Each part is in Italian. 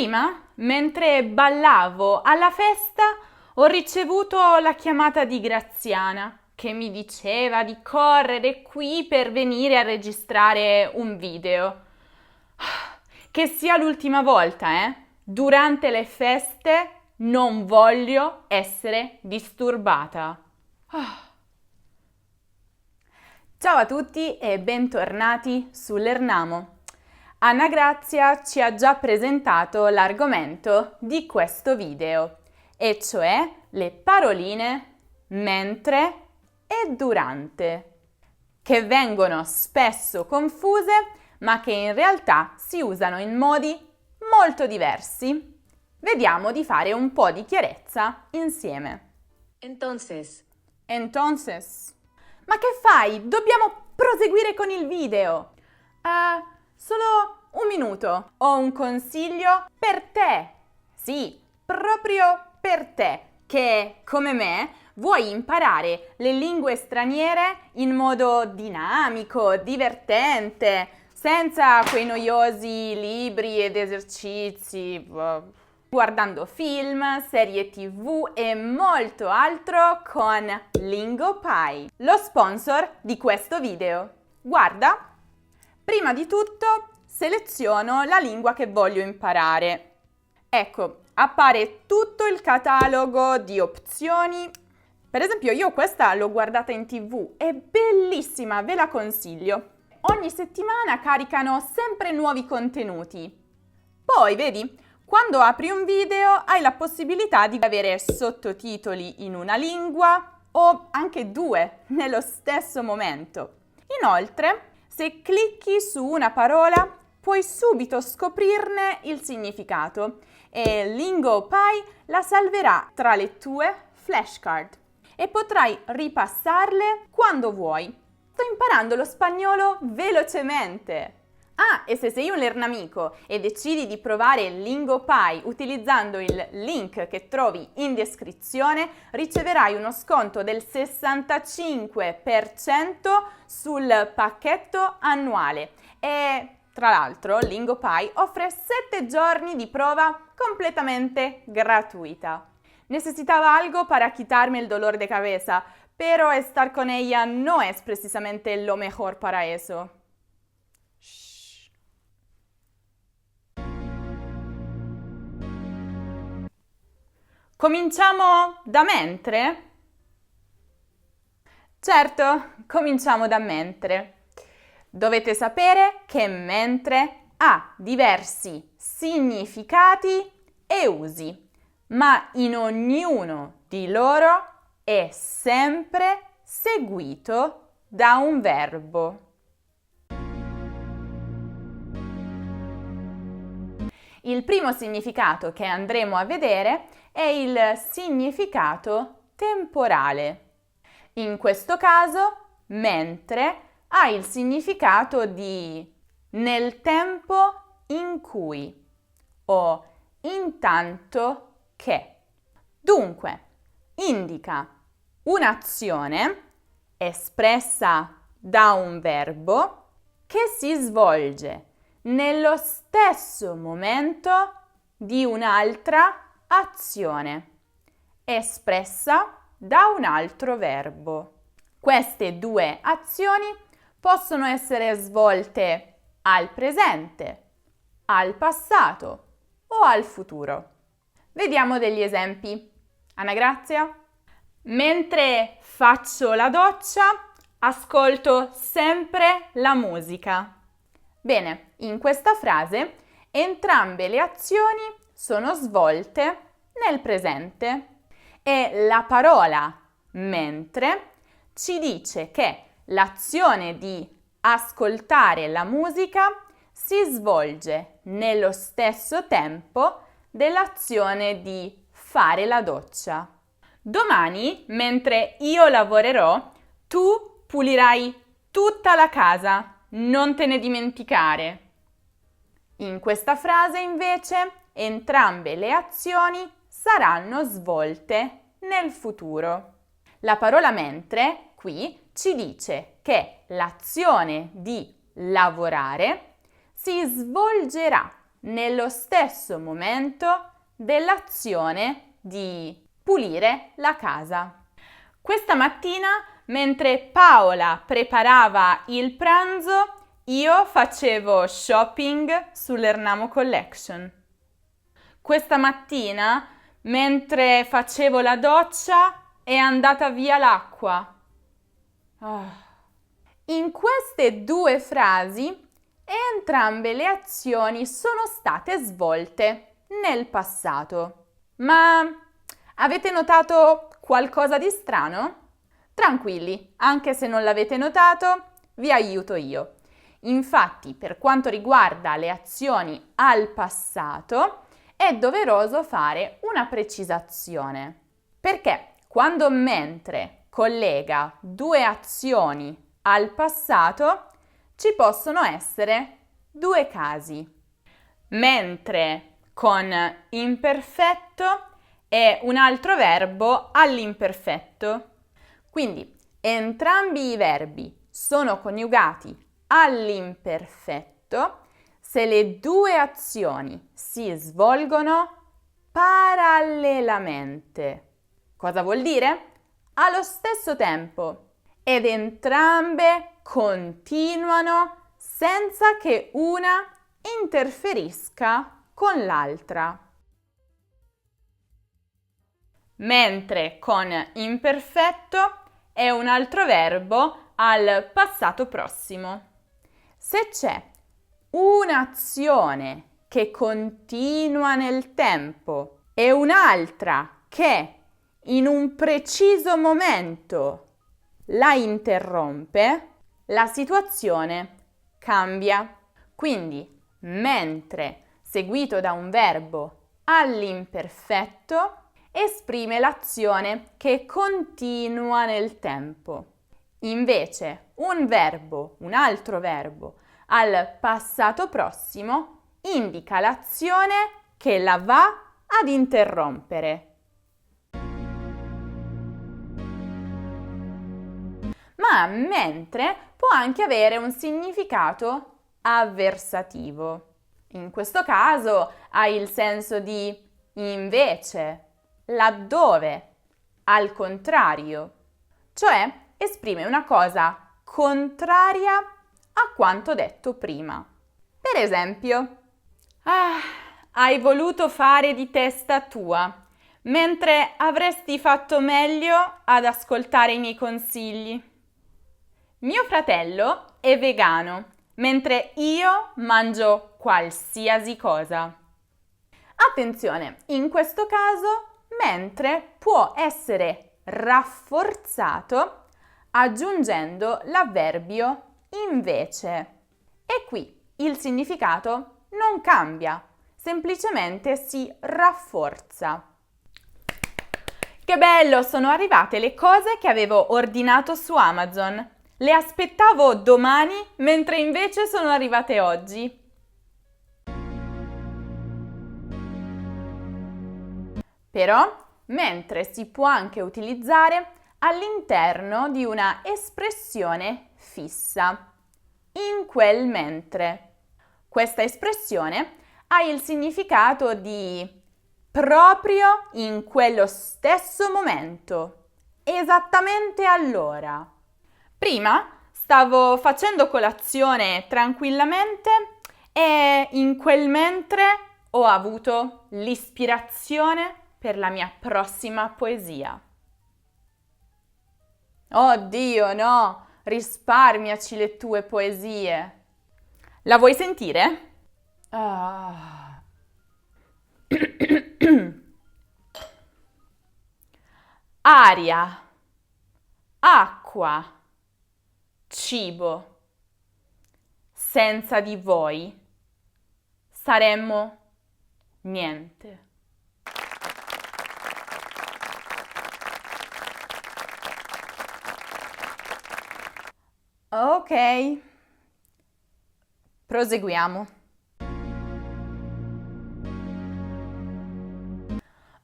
Prima, mentre ballavo alla festa, ho ricevuto la chiamata di Graziana che mi diceva di correre qui per venire a registrare un video. Che sia l'ultima volta, eh? Durante le feste non voglio essere disturbata. Ciao a tutti e bentornati sull'Ernamo. Anna Grazia ci ha già presentato l'argomento di questo video, e cioè le paroline mentre e durante, che vengono spesso confuse, ma che in realtà si usano in modi molto diversi. Vediamo di fare un po' di chiarezza insieme. Entonces. Ma che fai? Dobbiamo proseguire con il video. Solo un minuto. Ho un consiglio per te. Sì, proprio per te, che come me vuoi imparare le lingue straniere in modo dinamico, divertente, senza quei noiosi libri ed esercizi, guardando film, serie TV e molto altro con Lingopie, lo sponsor di questo video. Guarda, prima di tutto seleziono la lingua che voglio imparare. Ecco, appare tutto il catalogo di opzioni. Per esempio, io questa l'ho guardata in TV, è bellissima, ve la consiglio. Ogni settimana caricano sempre nuovi contenuti. Poi, vedi, quando apri un video hai la possibilità di avere sottotitoli in una lingua o anche due nello stesso momento. Inoltre, se clicchi su una parola, puoi subito scoprirne il significato e Lingopie la salverà tra le tue flashcard e potrai ripassarle quando vuoi. Sto imparando lo spagnolo velocemente! E se sei un lernamico e decidi di provare Lingopie utilizzando il link che trovi in descrizione, riceverai uno sconto del 65% sul pacchetto annuale. E tra l'altro Lingopie offre 7 giorni di prova completamente gratuita. Necesitaba algo para quitarme el dolor de cabeza, pero estar con ella no es precisamente lo mejor para eso. Cominciamo da mentre? Certo, cominciamo da mentre. Dovete sapere che mentre ha diversi significati e usi, ma in ognuno di loro è sempre seguito da un verbo. Il primo significato che andremo a vedere è il significato temporale. In questo caso, mentre ha il significato di nel tempo in cui o intanto che. Dunque, indica un'azione espressa da un verbo che si svolge nello stesso momento di un'altra azione espressa da un altro verbo. Queste due azioni possono essere svolte al presente, al passato o al futuro. Vediamo degli esempi. Anna Grazia? Mentre faccio la doccia, ascolto sempre la musica. Bene, in questa frase entrambe le azioni sono svolte nel presente e la parola mentre ci dice che l'azione di ascoltare la musica si svolge nello stesso tempo dell'azione di fare la doccia. Domani, mentre io lavorerò, tu pulirai tutta la casa, non te ne dimenticare. In questa frase, invece, entrambe le azioni saranno svolte nel futuro. La parola mentre qui ci dice che l'azione di lavorare si svolgerà nello stesso momento dell'azione di pulire la casa. Questa mattina, mentre Paola preparava il pranzo, io facevo shopping sull'Ernamo Collection. Questa mattina, mentre facevo la doccia, è andata via l'acqua. In queste due frasi, entrambe le azioni sono state svolte nel passato. Ma avete notato qualcosa di strano? Tranquilli, anche se non l'avete notato, vi aiuto io. Infatti, per quanto riguarda le azioni al passato, è doveroso fare una precisazione. Perché quando mentre collega due azioni al passato, ci possono essere due casi. Mentre con imperfetto e un altro verbo all'imperfetto. Quindi entrambi i verbi sono coniugati all'imperfetto se le due azioni si svolgono parallelamente. Cosa vuol dire? Allo stesso tempo. Ed entrambe continuano senza che una interferisca con l'altra. Mentre con imperfetto è un altro verbo al passato prossimo. Se c'è un'azione che continua nel tempo e un'altra che in un preciso momento la interrompe, la situazione cambia. Quindi, mentre seguito da un verbo all'imperfetto, esprime l'azione che continua nel tempo. Invece, un altro verbo al passato prossimo indica l'azione che la va ad interrompere. Ma mentre può anche avere un significato avversativo. In questo caso ha il senso di invece, laddove, al contrario, cioè esprime una cosa contraria a quanto detto prima. Per esempio, hai voluto fare di testa tua, mentre avresti fatto meglio ad ascoltare i miei consigli. Mio fratello è vegano, mentre io mangio qualsiasi cosa. Attenzione, in questo caso, mentre può essere rafforzato aggiungendo l'avverbio invece. E qui il significato non cambia, semplicemente si rafforza. Che bello, sono arrivate le cose che avevo ordinato su Amazon. Le aspettavo domani, mentre invece sono arrivate oggi. Però, mentre si può anche utilizzare all'interno di una espressione fissa. In quel mentre. Questa espressione ha il significato di proprio in quello stesso momento, esattamente allora. Prima stavo facendo colazione tranquillamente e in quel mentre ho avuto l'ispirazione per la mia prossima poesia. Oddio, no, risparmiaci le tue poesie. La vuoi sentire? Aria, acqua, cibo. Senza di voi saremmo niente. Ok, proseguiamo.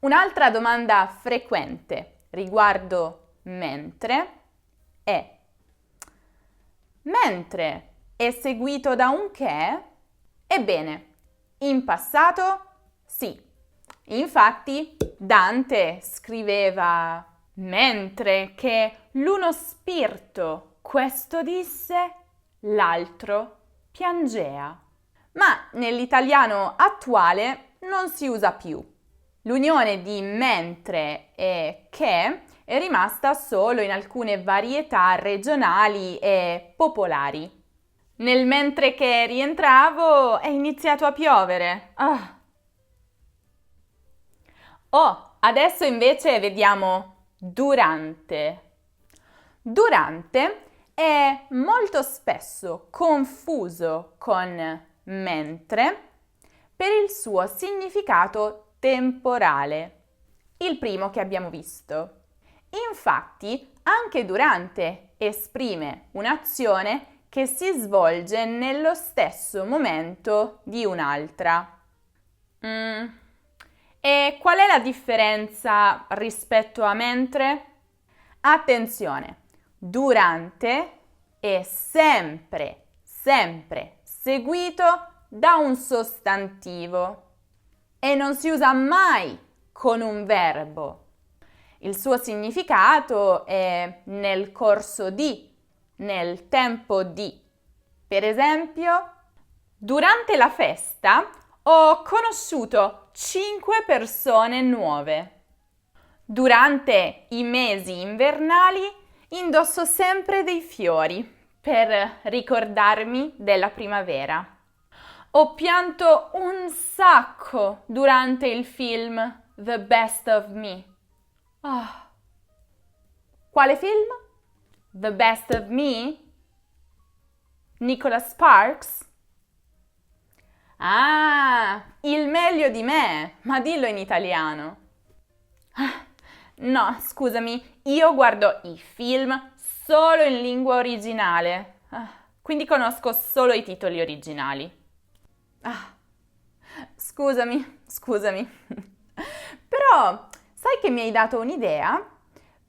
Un'altra domanda frequente riguardo mentre è: mentre è seguito da un che? Ebbene, In passato? Sì. Infatti Dante scriveva mentre che l'uno spirito questo disse, l'altro piangea. Ma nell'italiano attuale non si usa più. L'unione di mentre e che è rimasta solo in alcune varietà regionali e popolari. Nel mentre che rientravo è iniziato a piovere. Adesso invece vediamo durante. Durante è molto spesso confuso con mentre per il suo significato temporale, il primo che abbiamo visto. Infatti, anche durante esprime un'azione che si svolge nello stesso momento di un'altra. E qual è la differenza rispetto a mentre? Attenzione, durante è sempre seguito da un sostantivo e non si usa mai con un verbo. Il suo significato è nel corso di, nel tempo di. Per esempio, durante la festa ho conosciuto 5 persone nuove. Durante i mesi invernali indosso sempre dei fiori per ricordarmi della primavera. Ho pianto un sacco durante il film The Best of Me. Quale film? The Best of Me? Nicholas Sparks? Il meglio di me, ma dillo in italiano. No, scusami, io guardo i film solo in lingua originale, quindi conosco solo i titoli originali. Scusami. Però, sai che mi hai dato un'idea?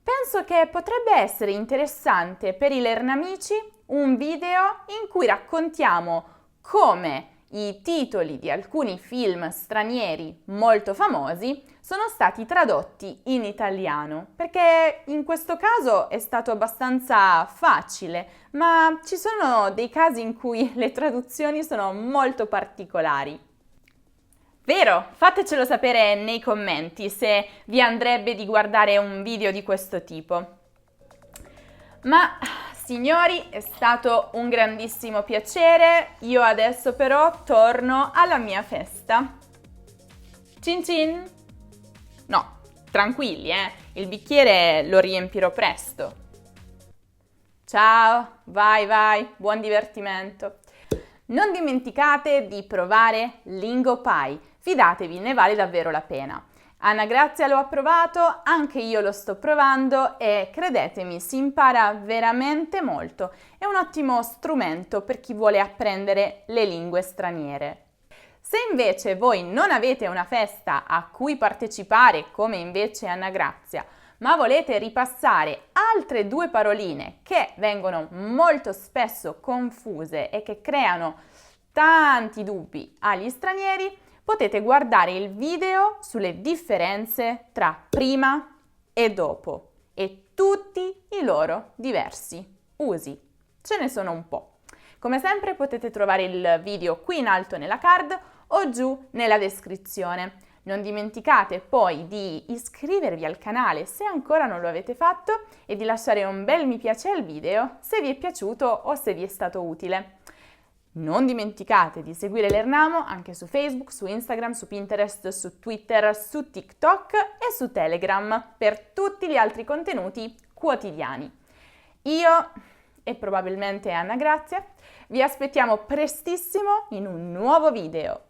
Penso che potrebbe essere interessante per i Lernamici un video in cui raccontiamo come i titoli di alcuni film stranieri molto famosi sono stati tradotti in italiano, perché in questo caso è stato abbastanza facile, ma ci sono dei casi in cui le traduzioni sono molto particolari. Vero? Fatecelo sapere nei commenti se vi andrebbe di guardare un video di questo tipo. Ma signori, è stato un grandissimo piacere. Io adesso però torno alla mia festa. Cin cin! No, tranquilli, il bicchiere lo riempirò presto. Ciao, vai, buon divertimento. Non dimenticate di provare LingoPie, fidatevi, ne vale davvero la pena. Anna Grazia lo ha provato, anche io lo sto provando e credetemi, si impara veramente molto. È un ottimo strumento per chi vuole apprendere le lingue straniere. Se invece voi non avete una festa a cui partecipare come invece Anna Grazia, ma volete ripassare altre 2 paroline che vengono molto spesso confuse e che creano tanti dubbi agli stranieri, potete guardare il video sulle differenze tra prima e dopo e tutti i loro diversi usi. Ce ne sono un po'. Come sempre potete trovare il video qui in alto nella card o giù nella descrizione. Non dimenticate poi di iscrivervi al canale se ancora non lo avete fatto e di lasciare un bel mi piace al video se vi è piaciuto o se vi è stato utile. Non dimenticate di seguire Lernamo anche su Facebook, su Instagram, su Pinterest, su Twitter, su TikTok e su Telegram per tutti gli altri contenuti quotidiani. Io e probabilmente Anna Grazia vi aspettiamo prestissimo in un nuovo video.